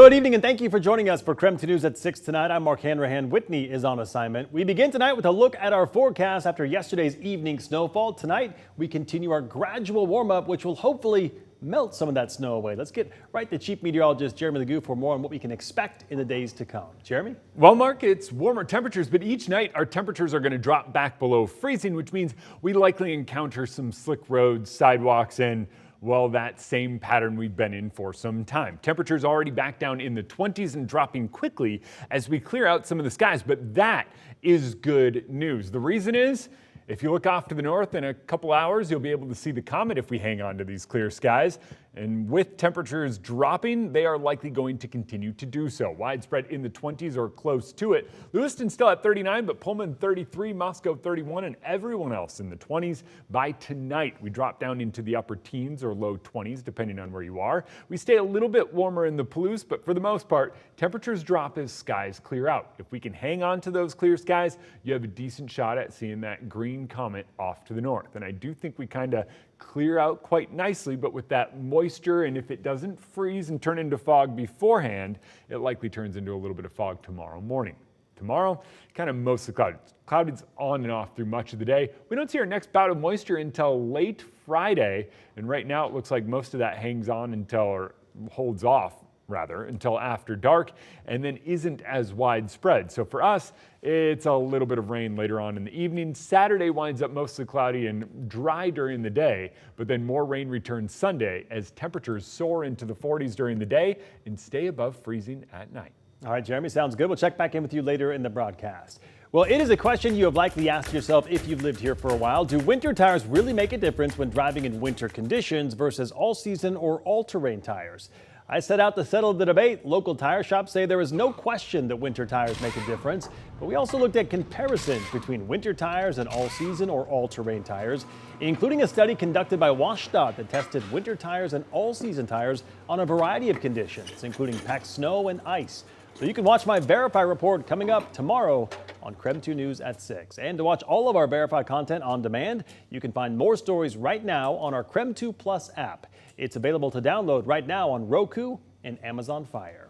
Good evening and thank you for joining us for KREM 2 News at 6 tonight. I'm Mark Hanrahan. Whitney is on assignment. We begin tonight with a look at our forecast after yesterday's evening snowfall. Tonight, we continue our gradual warm-up, which will hopefully melt some of that snow away. Let's get right to Chief Meteorologist Jeremy Legoo for more on what we can expect in the days to come. Jeremy? Well, Mark, it's warmer temperatures, but each night our temperatures are going to drop back below freezing, which means we likely encounter some slick roads, sidewalks, and well, that same pattern we've been in for some time. Temperatures already back down in the 20s and dropping quickly as we clear out some of the skies, but that is good news. The reason is, if you look off to the north in a couple hours, you'll be able to see the comet if we hang on to these clear skies. And with temperatures dropping, they are likely going to continue to do so. Widespread in the 20s or close to it. Lewiston still at 39, but Pullman 33, Moscow 31, and everyone else in the 20s. By tonight, we drop down into the upper teens or low 20s, depending on where you are. We stay a little bit warmer in the Palouse, but for the most part, temperatures drop as skies clear out. If we can hang on to those clear skies, you have a decent shot at seeing that green comet off to the north. And I do think we kind of clear out quite nicely, but with that moisture, and if it doesn't freeze and turn into fog beforehand, it likely turns into a little bit of fog tomorrow morning. Tomorrow, kind of mostly cloudy. Cloudy on and off through much of the day. We don't see our next bout of moisture until late Friday, and right now it looks like most of that hangs on until, or holds off rather, until after dark, and then isn't as widespread. So for us, it's a little bit of rain later on in the evening. Saturday winds up mostly cloudy and dry during the day, but then more rain returns Sunday as temperatures soar into the 40s during the day and stay above freezing at night. All right, Jeremy, sounds good. We'll check back in with you later in the broadcast. Well, it is a question you have likely asked yourself if you've lived here for a while. Do winter tires really make a difference when driving in winter conditions versus all-season or all-terrain tires? I set out to settle the debate. Local tire shops say there is no question that winter tires make a difference, but we also looked at comparisons between winter tires and all-season or all-terrain tires, including a study conducted by WashDOT that tested winter tires and all-season tires on a variety of conditions, including packed snow and ice. So you can watch my Verify report coming up tomorrow on KREM 2 News at 6. And to watch all of our Verify content on demand, you can find more stories right now on our KREM 2 Plus app. It's available to download right now on Roku and Amazon Fire.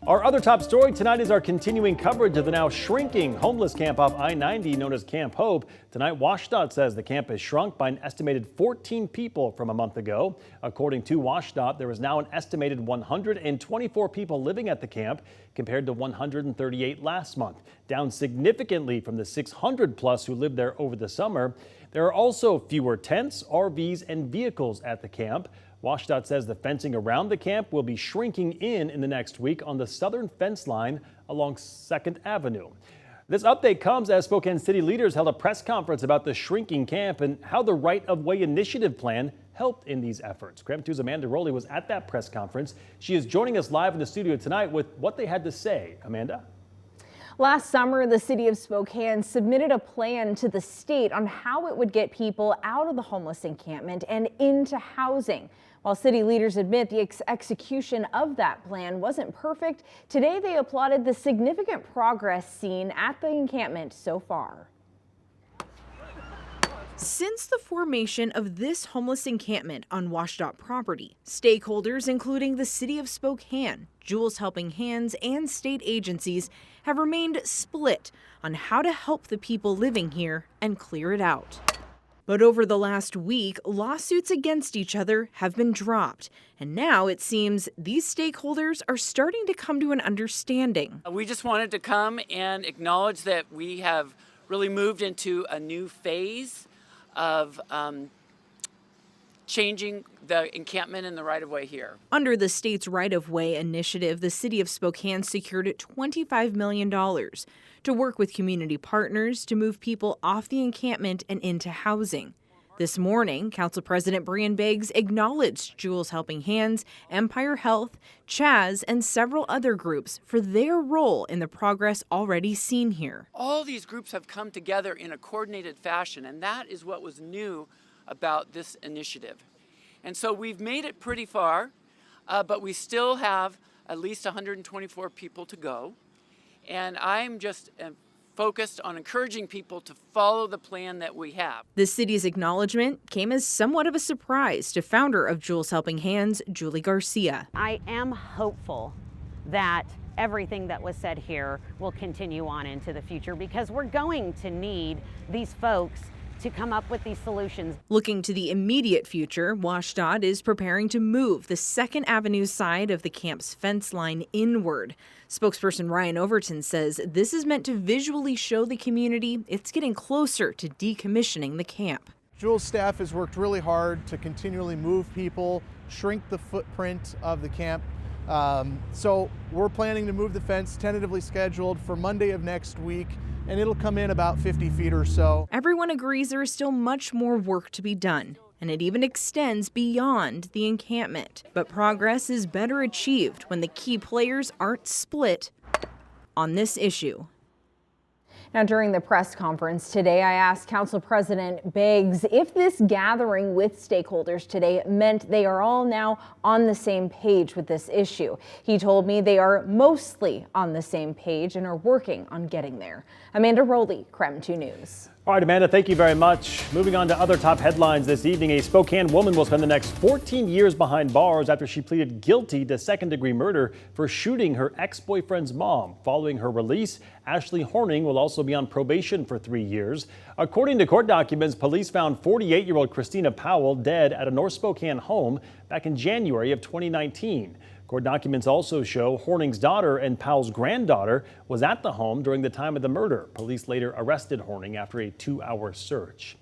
Our other top story tonight is our continuing coverage of the now shrinking homeless camp off I-90 known as Camp Hope. Tonight, WashDOT says the camp has shrunk by an estimated 14 people from a month ago. According to WashDOT, there is now an estimated 124 people living at the camp compared to 138 last month, down significantly from the 600 plus who lived there over the summer. There are also fewer tents, RVs, and vehicles at the camp. WashDOT says the fencing around the camp will be shrinking in the next week on the southern fence line along 2nd Avenue. This update comes as Spokane City leaders held a press conference about the shrinking camp and how the right-of-way initiative plan helped in these efforts. KREM 2's Amanda Rowley was at that press conference. She is joining us live in the studio tonight with what they had to say. Amanda? Last summer, the city of Spokane submitted a plan to the state on how it would get people out of the homeless encampment and into housing. While city leaders admit the execution of that plan wasn't perfect, today they applauded the significant progress seen at the encampment so far. Since the formation of this homeless encampment on WashDOT property, stakeholders including the City of Spokane, Jules Helping Hands, and state agencies have remained split on how to help the people living here and clear it out. But over the last week, lawsuits against each other have been dropped, and now it seems these stakeholders are starting to come to an understanding. We just wanted to come and acknowledge that we have really moved into a new phase of changing the encampment and the right-of-way here. Under the state's right-of-way initiative, the City of Spokane secured $25 million to work with community partners to move people off the encampment and into housing. This morning, Council President Brian Biggs acknowledged Jules Helping Hands, Empire Health, Chaz, and several other groups for their role in the progress already seen here. All these groups have come together in a coordinated fashion, and that is what was new about this initiative. And so we've made it pretty far, but we still have at least 124 people to go. And I'm just focused on encouraging people to follow the plan that we have. The city's acknowledgement came as somewhat of a surprise to founder of Jules Helping Hands, Julie Garcia. I am hopeful that everything that was said here will continue on into the future, because we're going to need these folks to come up with these solutions. Looking to the immediate future, WashDOT is preparing to move the 2nd Avenue side of the camp's fence line inward. Spokesperson Ryan Overton says this is meant to visually show the community it's getting closer to decommissioning the camp. Jules' staff has worked really hard to continually move people, shrink the footprint of the camp. So we're planning to move the fence, tentatively scheduled for Monday of next week, and it'll come in about 50 feet or so. Everyone agrees there is still much more work to be done, and it even extends beyond the encampment. But progress is better achieved when the key players aren't split on this issue. Now, during the press conference today, I asked Council President Biggs if this gathering with stakeholders today meant they are all now on the same page with this issue. He told me they are mostly on the same page and are working on getting there. Amanda Rowley, KREM 2 News. All right, Amanda, thank you very much. Moving on to other top headlines this evening, a Spokane woman will spend the next 14 years behind bars after she pleaded guilty to second-degree murder for shooting her ex-boyfriend's mom. Following her release, Ashley Horning will also be on probation for 3 years. According to court documents, police found 48-year-old Christina Powell dead at a North Spokane home back in January of 2019. Court documents also show Horning's daughter and Powell's granddaughter was at the home during the time of the murder. Police later arrested Horning after a 2-hour search.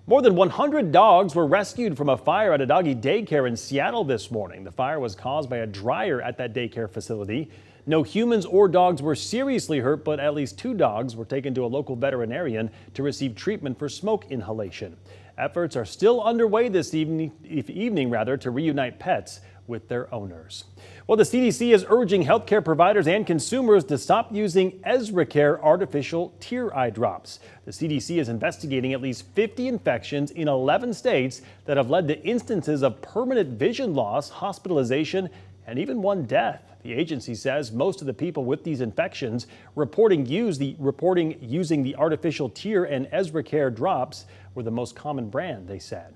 More than 100 dogs were rescued from a fire at a doggy daycare in Seattle this morning. The fire was caused by a dryer at that daycare facility. No humans or dogs were seriously hurt, but at least 2 dogs were taken to a local veterinarian to receive treatment for smoke inhalation. Efforts are still underway this evening to reunite pets with their owners. Well, the CDC is urging healthcare providers and consumers to stop using EzraCare artificial tear eye drops. The CDC is investigating at least 50 infections in 11 states that have led to instances of permanent vision loss, hospitalization, and even 1 death. The agency says most of the people with these infections reporting using the artificial tear and EzraCare drops were the most common brand, they said.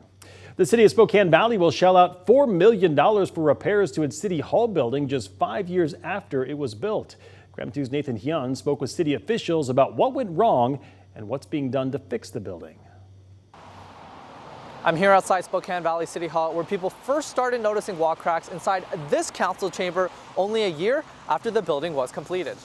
The city of Spokane Valley will shell out $4 million for repairs to its City Hall building just 5 years after it was built. KREM 2's Nathan Hyun spoke with city officials about what went wrong and what's being done to fix the building. I'm here outside Spokane Valley City Hall, where people first started noticing wall cracks inside this council chamber only a year after the building was completed.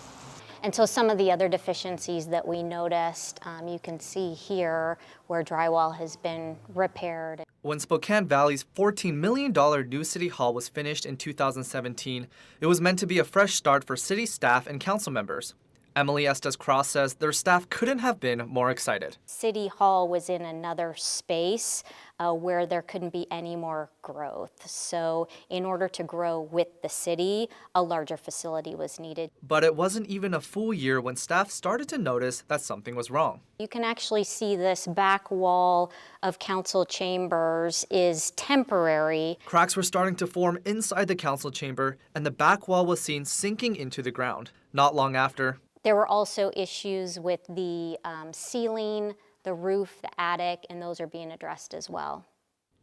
And so some of the other deficiencies that we noticed, you can see here where drywall has been repaired. When Spokane Valley's $14 million new City Hall was finished in 2017, it was meant to be a fresh start for city staff and council members. Emily Estes Cross says their staff couldn't have been more excited. City Hall was in another space where there couldn't be any more growth. So in order to grow with the city, a larger facility was needed. But it wasn't even a full year when staff started to notice that something was wrong. You can actually see this back wall of council chambers is temporary. Cracks were starting to form inside the council chamber, and the back wall was seen sinking into the ground. Not long after, there were also issues with the ceiling, the roof, the attic, and those are being addressed as well.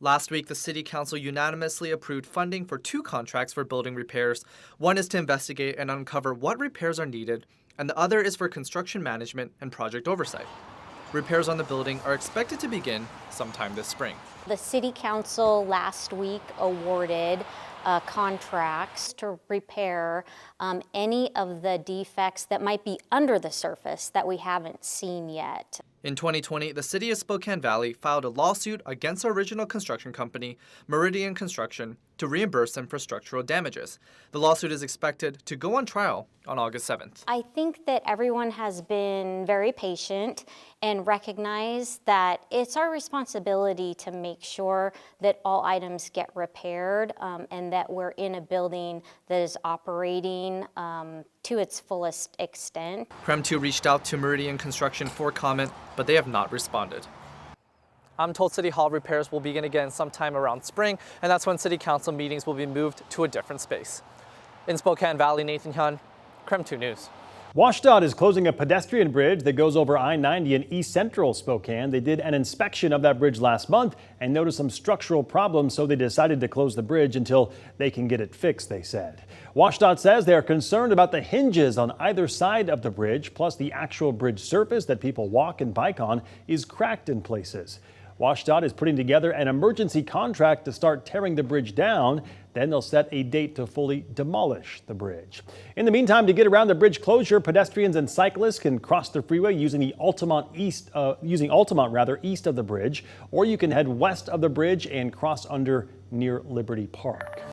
Last week, the City Council unanimously approved funding for 2 contracts for building repairs. One is to investigate and uncover what repairs are needed, and the other is for construction management and project oversight. Repairs on the building are expected to begin sometime this spring. The City Council last week awarded contracts to repair any of the defects that might be under the surface that we haven't seen yet. In 2020, the City of Spokane Valley filed a lawsuit against our original construction company, Meridian Construction, to reimburse them for structural damages. The lawsuit is expected to go on trial on August 7th. I think that everyone has been very patient and recognized that it's our responsibility to make sure that all items get repaired and that we're in a building that is operating to its fullest extent. KREM 2 reached out to Meridian Construction for comment, but they have not responded. I'm told City Hall repairs will begin again sometime around spring, and that's when City Council meetings will be moved to a different space. In Spokane Valley, Nathan Hyun, KREM 2 News. WashDOT is closing a pedestrian bridge that goes over I-90 in East Central Spokane. They did an inspection of that bridge last month and noticed some structural problems, so they decided to close the bridge until they can get it fixed, they said. WashDOT says they are concerned about the hinges on either side of the bridge, plus the actual bridge surface that people walk and bike on is cracked in places. WashDOT is putting together an emergency contract to start tearing the bridge down. Then they'll set a date to fully demolish the bridge. In the meantime, to get around the bridge closure, pedestrians and cyclists can cross the freeway using the Altamont east of the bridge, or you can head west of the bridge and cross under near Liberty Park.